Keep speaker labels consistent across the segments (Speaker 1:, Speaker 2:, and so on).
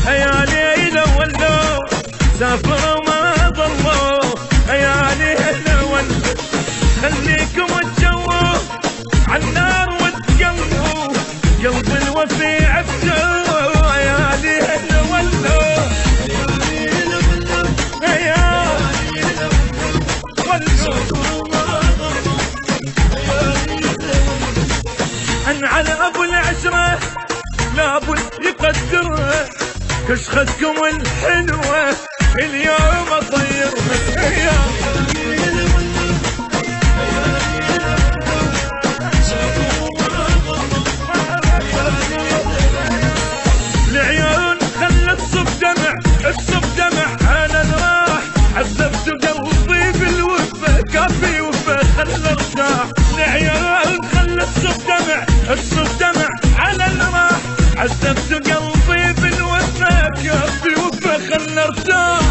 Speaker 1: يا ليل ولوا سافروا ما ضلوا يا ليل ولوا خليكم تجوا عالنار وتقلوا قلب الوفي عبدوا يا ليل ولوا يا أن على أبو العشرة لابد يقدرها كشختكم الحلوة اليوم أطير العيون خلت تصب دمع على الراح عذبت قلبي بالوفا كافي وفا خلى ارتاح العيون خلت تصب دمع على الراح عذبت قلبي بالوفا كافي وفا خلى ارتاح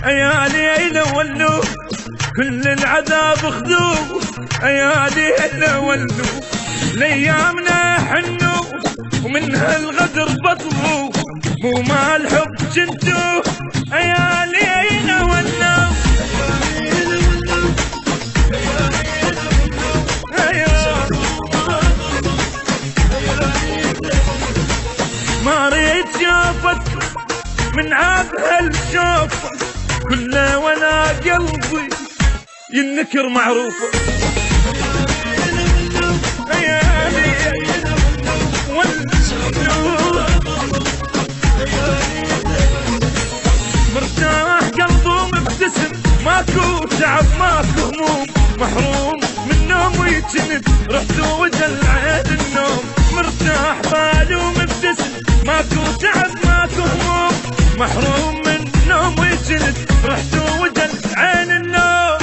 Speaker 1: يا ليل ولوا كل العذاب خذوه يا ليل ولوا لأيامنا حنوا ومنها الغدر بطلوا مو مع الحب جنتوا يا ليل ولوا ما ريت شافتكم من عاب هالشوفة كله ولا قلبي ينكر معروفه مرتاح قلبه مبتسم ماكو تعب ماكو هموم محروم من نوم ويجند رحت ودلع النوم مرتاح باله مبتسم ماكو تعب ماكو هموم محروم من نوم ويجند رحت ودل عين النوم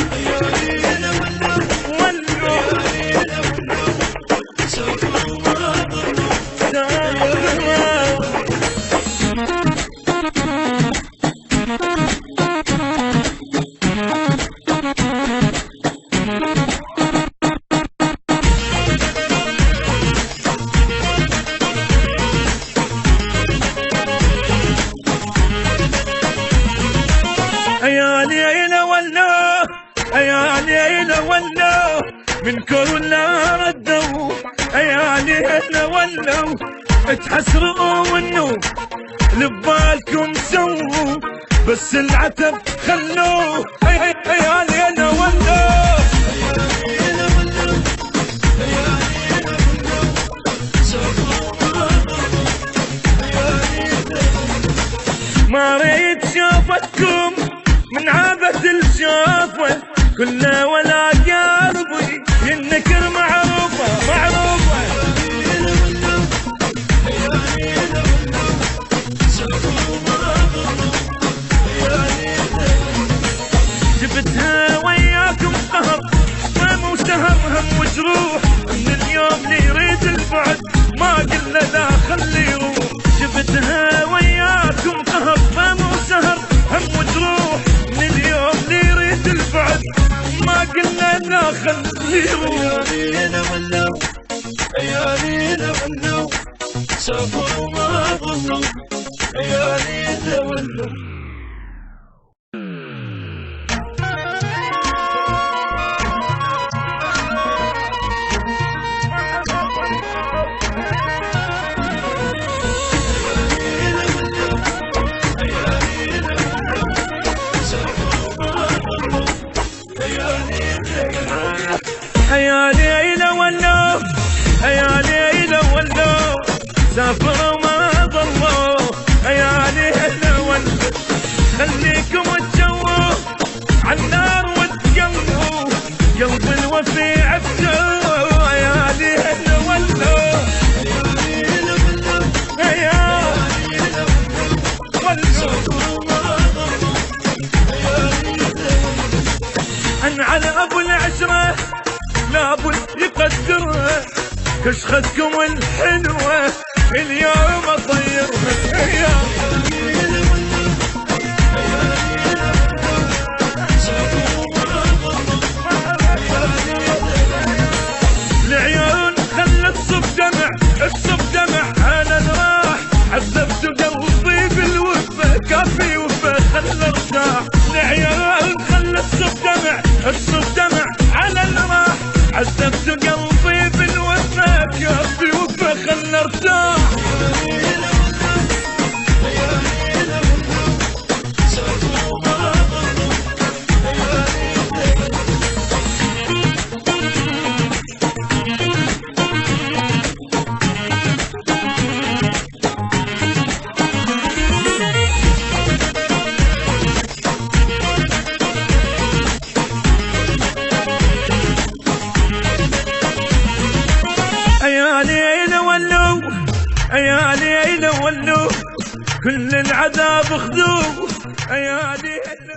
Speaker 1: يا ليل ولوا يا ليل ولوا من كل ردوا يا ليل ولوا تحسروا والنوم لبالكم سووا بس العتب خلوه يا ليل ولوا ما ريت شافتكم من عابة الشافة كله ولا قلبي ينكر معروفة جبتها وياكم قهر ما مو سهر هم وجروح من اليوم اللي يريد البعد ما قلنا لا خلي يروح جبتها وياكم قهر ما مو سهر هم وجروح من اليوم اللي يريد البعد ما قلنا لا خلي يروح يا ليل ولوا سافروا ما ضلوا يا ليل ولوا يا ليل ولوا يا ليل ولوا سافروا ما ضلوا يا ليل ولوا خليكم تجوا عالنار وتقلوا قلب الوفي عبدوا يا ليل ولوا يا ولوا ابو يقدرها، كشختكم الحلوة اليوم اطيرها. العيون خلت صب دمع، الصب دمع على الراح، عذبت قلبي بالوفا كافي وفا خلى ارتاح. العيون خلت صب دمع، الصب دمع على الراح، عذبت قلبي بالوفا كافي وفا خلى ارتاح. يا ليل ولو، يا ليل ولو، كل العذاب خذوه، يا ليل